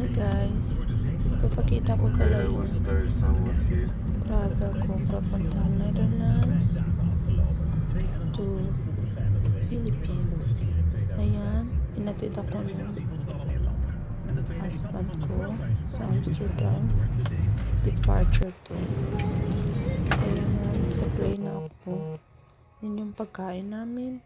Hey guys, papakita ko pala yung traga ko papuntang Netherlands to Philippines. Ayan, inatid ako ng husband ko sa Amsterdam, departure to. Kaya nga, sa plane ako. Yun yung pagkain namin.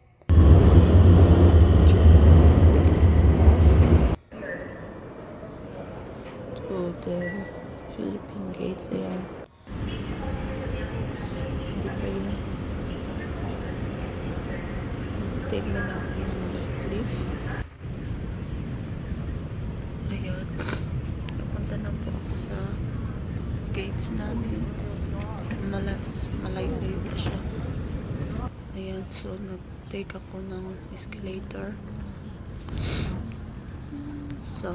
To the Philippine gates. Ayan. Hindi pa yun. Take mo na ako ng lift. Ayan. Napunta na po ako sa gates namin. Malayo-layo pa siya. Ayan. So, nag-take ako ng escalator. So,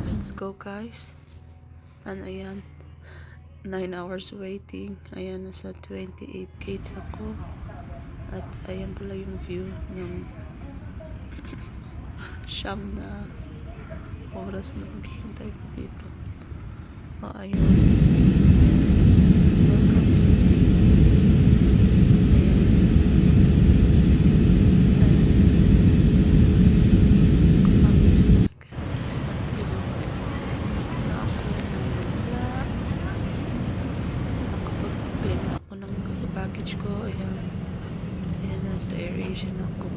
let's go guys. And ayan, 9 hours waiting. Ayan, nasa 28 gates ako. At ayan pala yung view ng siyam na oras na maghihintay ko dito. O ayun. Welcome to baggage ko. Ayan, nasa aeration ako.